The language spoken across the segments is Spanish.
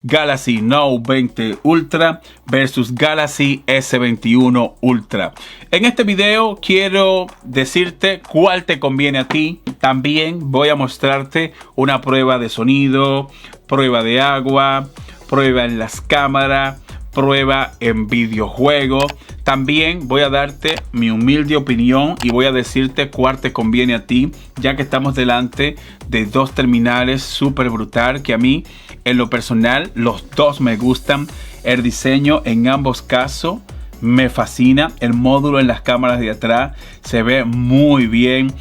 Galaxy Note 20 Ultra versus Galaxy S21 Ultra. En este video quiero decirte cuál te conviene a ti. También voy a mostrarte una prueba de sonido, prueba de agua, prueba en las cámaras, prueba en videojuegos. También voy a darte mi humilde opinión y voy a decirte cuál te conviene a ti, ya que estamos delante de dos terminales súper brutal que a mí en lo personal los dos me gustan. El diseño en ambos casos me fascina. El módulo en las cámaras de atrás se ve muy bien.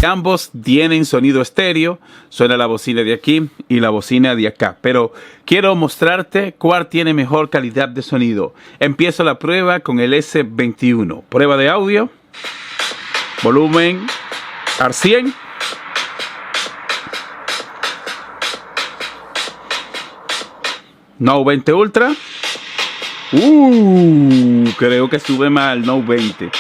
Ambos tienen sonido estéreo, suena la bocina de aquí y la bocina de acá, pero quiero mostrarte cuál tiene mejor calidad de sonido. Empiezo la prueba con el S21. Prueba de audio, volumen al 100. Note 20 Ultra. Creo que sube más el Note 20.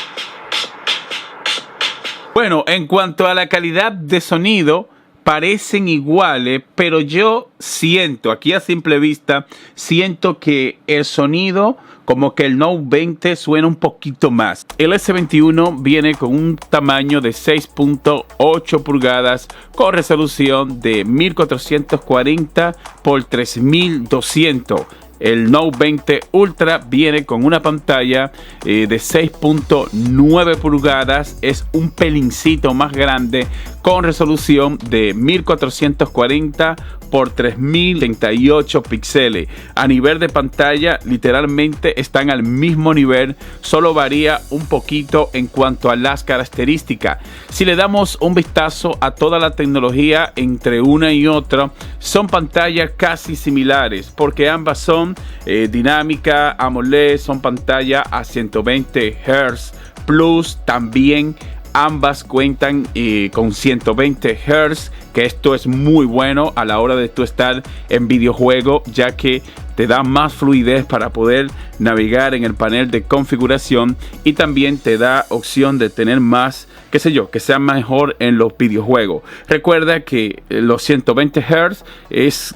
Bueno, en cuanto a la calidad de sonido, parecen iguales, pero yo siento, aquí a simple vista, siento que el sonido, como que el Note 20 suena un poquito más. El S21 viene con un tamaño de 6.8 pulgadas con resolución de 1440 por 3200. El Note 20 Ultra viene con una pantalla de 6.9 pulgadas. Es un pelincito más grande con resolución de 1440 por 3038 píxeles. A nivel de pantalla, literalmente están al mismo nivel, solo varía un poquito en cuanto a las características. Si le damos un vistazo a toda la tecnología entre una y otra, son pantallas casi similares, porque ambas son dinámica, AMOLED, son pantallas a 120 Hz Plus. También ambas cuentan con 120 Hz, que esto es muy bueno a la hora de tú estar en videojuego, ya que te da más fluidez para poder navegar en el panel de configuración, y también te da opción de tener más, qué sé yo, que sea mejor en los videojuegos. Recuerda que los 120 Hz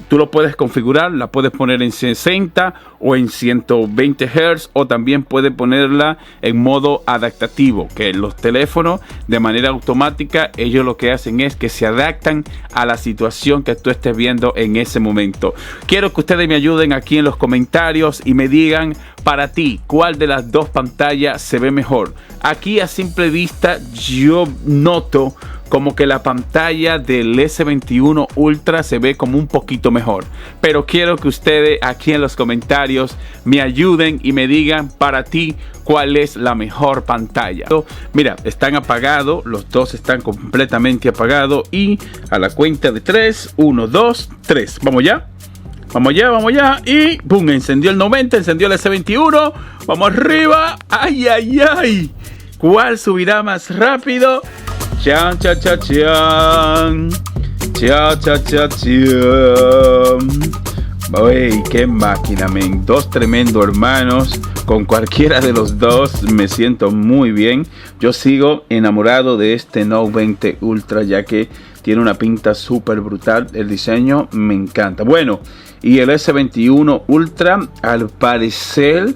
tú lo puedes configurar, la puedes poner en 60 o en 120 Hz, o también puedes ponerla en modo adaptativo, que los teléfonos de manera automática ellos lo que hacen es que se adaptan a la situación que tú estés viendo en ese momento. Quiero que ustedes me ayuden aquí en los comentarios y me digan para ti cuál de las dos pantallas se ve mejor. Aquí a simple vista yo noto como que la pantalla del S21 Ultra se ve como un poquito mejor, pero quiero que ustedes aquí en los comentarios me ayuden y me digan para ti cuál es la mejor pantalla. Mira, están apagados, los dos están completamente apagados, y a la cuenta de 3, 1, 2, 3, vamos ya. Vamos ya, vamos ya. Y ¡pum! Encendió el 90, encendió el S21. Vamos arriba. ¡Ay, ay, ay! ¿Cuál subirá más rápido? ¡Chan, chan, chan, chan! ¡Chan, chan, chan, chan! ¡Uy, qué máquina, men! Dos tremendos hermanos. Con cualquiera de los dos me siento muy bien. Yo sigo enamorado de este Note 20 Ultra, ya que tiene una pinta súper brutal. El diseño me encanta. Bueno, y el S21 Ultra al parecer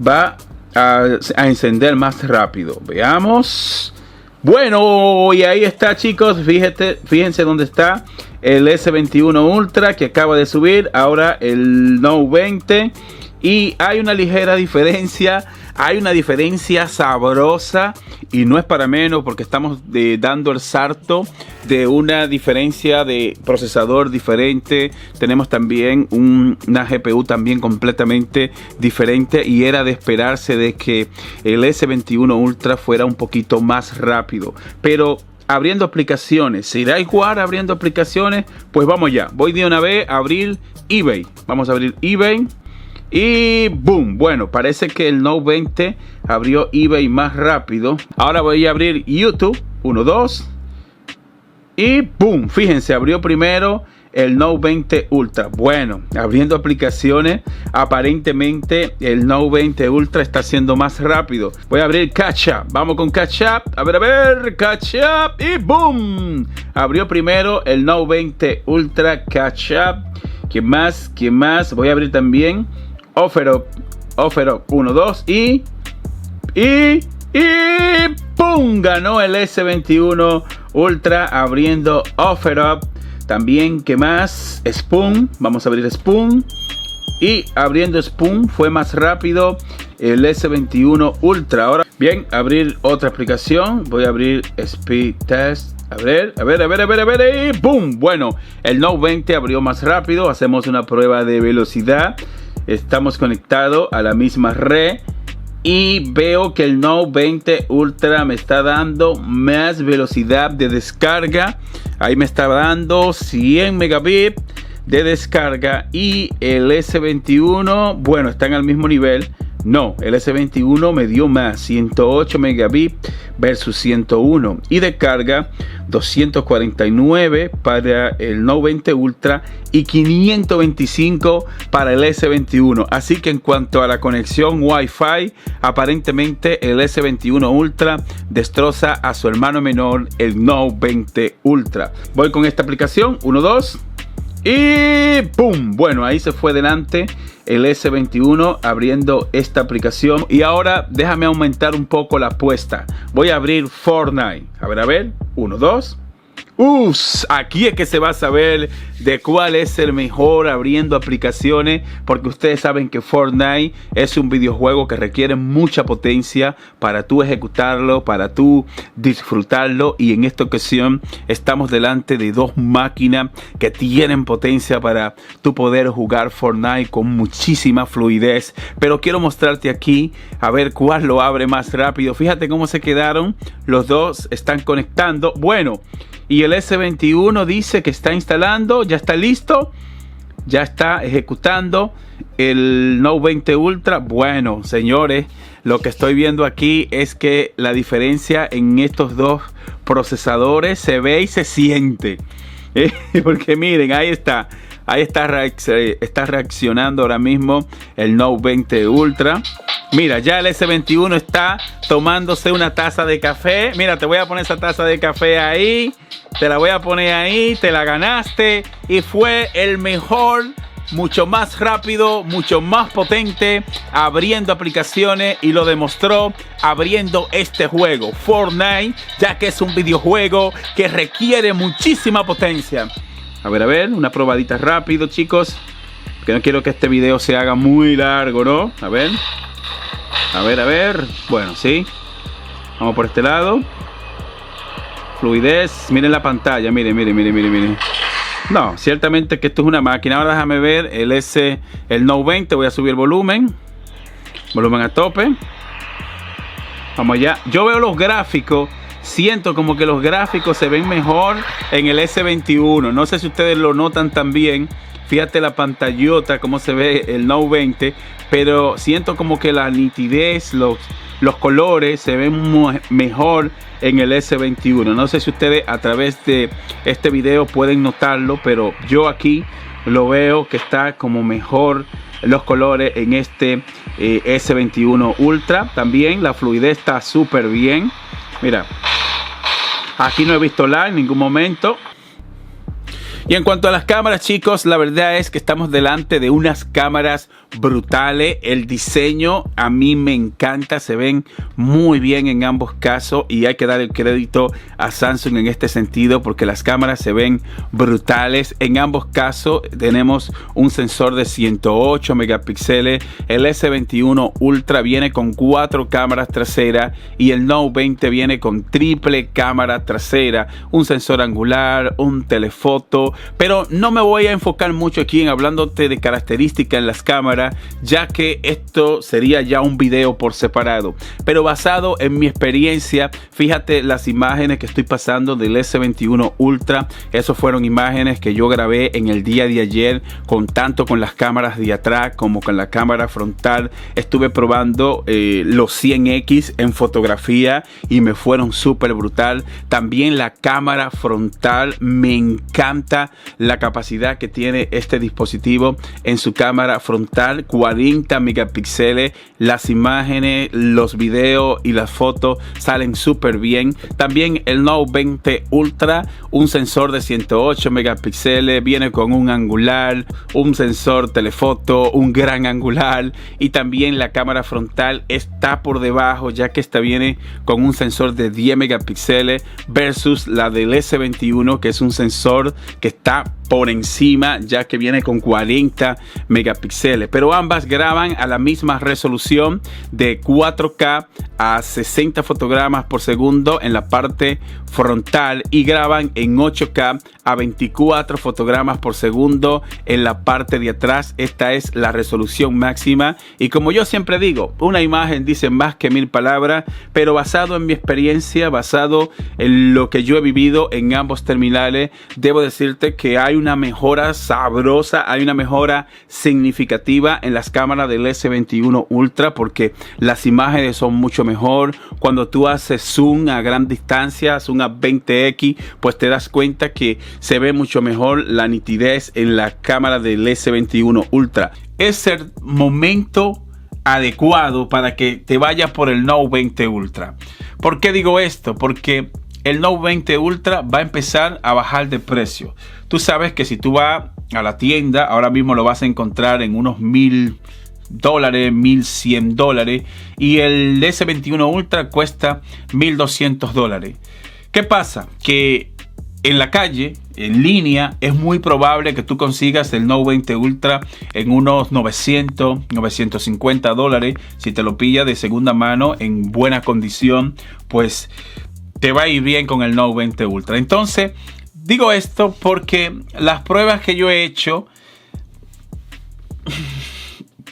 va a encender más rápido. Veamos. Bueno, y ahí está, chicos. Fíjense dónde está el S21 Ultra que acaba de subir. Ahora el Note 20. Y hay una ligera diferencia. Hay una diferencia sabrosa, y no es para menos, porque estamos dando el salto de una diferencia de procesador diferente. Tenemos también una GPU también completamente diferente, y era de esperarse de que el S21 Ultra fuera un poquito más rápido. Pero abriendo aplicaciones, ¿será igual abriendo aplicaciones? Pues vamos ya, voy de una vez a abrir eBay. Vamos a abrir eBay. Y boom, bueno, parece que el Note 20 abrió eBay más rápido. Ahora voy a abrir YouTube. 1, 2. Y ¡boom! Fíjense, abrió primero el Note 20 Ultra. Bueno, abriendo aplicaciones, aparentemente el Note 20 Ultra está siendo más rápido. Voy a abrir Catch Up. Vamos con Catch Up. A ver, Catch Up. Y ¡boom! Abrió primero el Note 20 Ultra Catch Up. ¿Quién más? ¿Quién más? Voy a abrir también Offer Up 1, 2 y ¡pum! Ganó el S21 Ultra abriendo Offer Up. También, ¿qué más? Spoon. Vamos a abrir Spoon. Y abriendo Spoon fue más rápido el S21 Ultra. Ahora, bien, abrir otra aplicación. Voy a abrir Speed Test. A ver. Y ¡boom! Bueno, el Note 20 abrió más rápido. Hacemos una prueba de velocidad. Estamos conectados a la misma red. Y veo que el Note 20 Ultra me está dando más velocidad de descarga. Ahí me está dando 100 megabits de descarga. Y el S21, bueno, están al mismo nivel. No, el S21 me dio más, 108 megabits versus 101. Y de carga, 249 para el Note 20 Ultra y 525 para el S21. Así que en cuanto a la conexión Wi-Fi, aparentemente el S21 Ultra destroza a su hermano menor, el Note 20 Ultra. Voy con esta aplicación, 1, 2. Y ¡pum! Bueno, ahí se fue delante el S21 abriendo esta aplicación. Y ahora déjame aumentar un poco la apuesta. Voy a abrir Fortnite. A ver. 1, 2. Aquí es que se va a saber de cuál es el mejor abriendo aplicaciones, porque ustedes saben que Fortnite es un videojuego que requiere mucha potencia para tú ejecutarlo, para tú disfrutarlo, y en esta ocasión estamos delante de dos máquinas que tienen potencia para tú poder jugar Fortnite con muchísima fluidez. Pero quiero mostrarte aquí a ver cuál lo abre más rápido. Fíjate cómo se quedaron, los dos están conectando. Bueno, y el S21 dice que está instalando, ya está listo, ya está ejecutando el Note 20 Ultra. Bueno, señores, lo que estoy viendo aquí es que la diferencia en estos dos procesadores se ve y se siente. Porque miren, ahí está reaccionando ahora mismo el Note 20 Ultra. Mira, ya el S21 está tomándose una taza de café. Mira, te voy a poner esa taza de café ahí. Te la voy a poner ahí. Te la ganaste. Y fue el mejor, mucho más rápido, mucho más potente, abriendo aplicaciones. Y lo demostró abriendo este juego, Fortnite, ya que es un videojuego que requiere muchísima potencia. A ver, una probadita rápido, chicos. Que no quiero que este video se haga muy largo, ¿no? A ver. Bueno, sí. Vamos por este lado. Fluidez. Miren la pantalla. Miren. No, ciertamente que esto es una máquina. Ahora déjame ver el Note 20. Voy a subir el volumen. Volumen a tope. Vamos allá. Yo veo los gráficos. Siento como que los gráficos se ven mejor en el S21. No sé si ustedes lo notan también. Fíjate la pantallota, cómo se ve el Note 20. Pero siento como que la nitidez, los colores se ven mejor en el S21. No sé si ustedes a través de este video pueden notarlo, pero yo aquí lo veo que está como mejor los colores en este S21 Ultra. También la fluidez está súper bien. Mira, aquí no he visto lag en ningún momento. Y en cuanto a las cámaras, chicos, la verdad es que estamos delante de unas cámaras brutales. El diseño a mí me encanta, se ven muy bien en ambos casos y hay que dar el crédito a Samsung en este sentido porque las cámaras se ven brutales. En ambos casos tenemos un sensor de 108 megapíxeles. El S21 Ultra viene con 4 cámaras traseras y el Note 20 viene con triple cámara trasera, un sensor angular, un telefoto. Pero no me voy a enfocar mucho aquí en hablándote de características en las cámaras, cámara, ya que esto sería ya un video por separado. Pero basado en mi experiencia, fíjate las imágenes que estoy pasando del S21 Ultra. Esos fueron imágenes que yo grabé en el día de ayer, tanto con las cámaras de atrás como con la cámara frontal. Estuve probando los 100X en fotografía y me fueron súper brutal. También la cámara frontal, me encanta la capacidad que tiene este dispositivo en su cámara frontal, 40 megapíxeles. Las imágenes, los videos y las fotos salen súper bien. También el Note 20 Ultra, un sensor de 108 megapíxeles, viene con un angular, un sensor telefoto, un gran angular, y también la cámara frontal está por debajo, ya que esta viene con un sensor de 10 megapíxeles versus la del S21, que es un sensor que está por encima, ya que viene con 40 megapíxeles, pero ambas graban a la misma resolución de 4K a 60 fotogramas por segundo en la parte frontal y graban en 8K a 24 fotogramas por segundo en la parte de atrás. Esta es la resolución máxima, y como yo siempre digo, una imagen dice más que 1000 palabras, pero basado en mi experiencia, basado en lo que yo he vivido en ambos terminales, debo decirte que hay una mejora sabrosa, hay una mejora significativa en las cámaras del S21 Ultra, porque las imágenes son mucho mejor. Cuando tú haces zoom a gran distancia, zoom a 20x, pues te das cuenta que se ve mucho mejor la nitidez en la cámara del S21 Ultra. Es el momento adecuado para que te vayas por el Note 20 Ultra. ¿Por qué digo esto? Porque el Note 20 Ultra va a empezar a bajar de precio. Tú sabes que si tú vas a la tienda, ahora mismo lo vas a encontrar en unos $1000, $1100, y el S21 Ultra cuesta $1200. ¿Qué pasa? Que en la calle, en línea, es muy probable que tú consigas el Note 20 Ultra en unos $900, $950. Si te lo pillas de segunda mano en buena condición, pues te va a ir bien con el Note 20 Ultra. Entonces, digo esto porque las pruebas que yo he hecho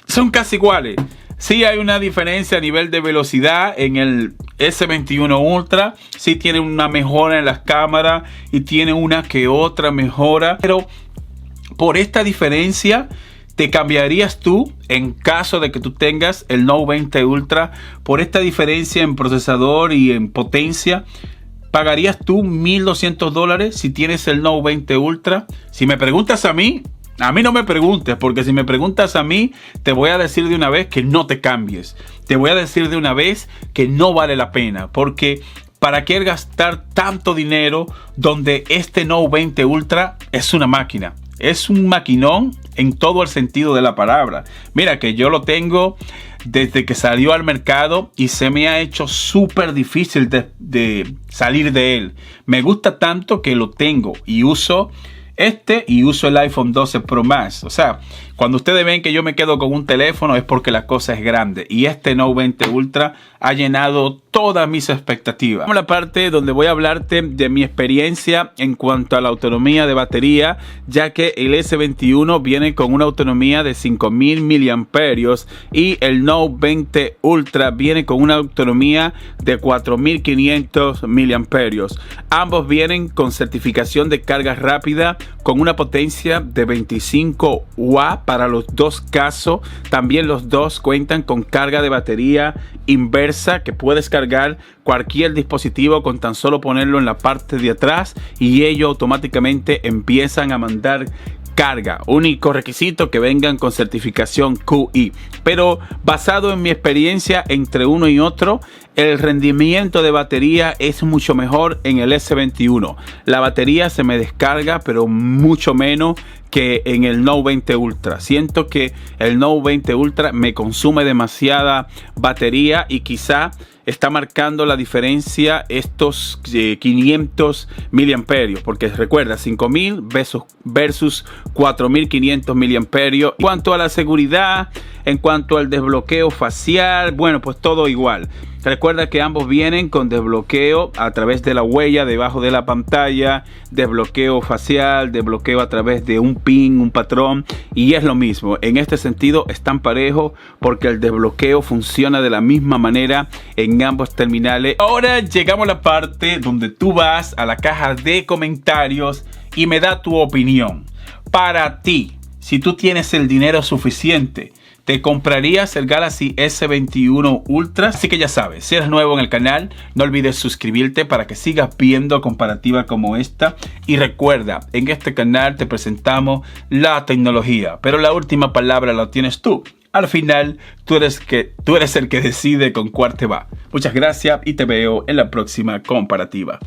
son casi iguales. Sí hay una diferencia a nivel de velocidad en el S21 Ultra. Sí tiene una mejora en las cámaras y tiene una que otra mejora. Pero por esta diferencia, ¿te cambiarías tú en caso de que tú tengas el Note 20 Ultra? Por esta diferencia en procesador y en potencia, ¿pagarías tú $1200 si tienes el Note 20 Ultra? Si me preguntas a mí no me preguntes, porque si me preguntas a mí, te voy a decir de una vez que no te cambies. Te voy a decir de una vez que no vale la pena, porque ¿para qué gastar tanto dinero donde este Note 20 Ultra es una máquina? Es un maquinón en todo el sentido de la palabra. Mira que yo lo tengo desde que salió al mercado y se me ha hecho súper difícil de salir de él. Me gusta tanto que lo tengo y uso y uso el iPhone 12 Pro Max. O sea, cuando ustedes ven que yo me quedo con un teléfono es porque la cosa es grande, y este Note 20 Ultra ha llenado todas mis expectativas. Vamos a la parte donde voy a hablarte de mi experiencia en cuanto a la autonomía de batería, ya que el S21 viene con una autonomía de 5000 miliamperios y el Note 20 Ultra viene con una autonomía de 4500 miliamperios. Ambos vienen con certificación de carga rápida con una potencia de 25 watts para los dos casos. También los dos cuentan con carga de batería inversa, que puedes cargar cualquier dispositivo con tan solo ponerlo en la parte de atrás y ellos automáticamente empiezan a mandar carga. Único requisito que vengan con certificación QI. Pero basado en mi experiencia entre uno y otro, el rendimiento de batería es mucho mejor en el S21. La batería se me descarga, pero mucho menos que en el Note 20 Ultra. Siento que el Note 20 Ultra me consume demasiada batería y quizá está marcando la diferencia estos 500 miliamperios, porque recuerda, 5000 versus 4500 miliamperios. En cuanto a la seguridad, en cuanto al desbloqueo facial, bueno, pues todo igual. Recuerda que ambos vienen con desbloqueo a través de la huella debajo de la pantalla, desbloqueo facial, desbloqueo a través de un pin, un patrón, y es lo mismo. En este sentido están parejos porque el desbloqueo funciona de la misma manera en ambos terminales. Ahora llegamos a la parte donde tú vas a la caja de comentarios y me da tu opinión. Para ti, si tú tienes el dinero suficiente, ¿te comprarías el Galaxy S21 Ultra? Así que ya sabes, si eres nuevo en el canal, no olvides suscribirte para que sigas viendo comparativas como esta. Y recuerda, en este canal te presentamos la tecnología, pero la última palabra la tienes tú. Al final, tú eres el que decide con cuál te va. Muchas gracias y te veo en la próxima comparativa.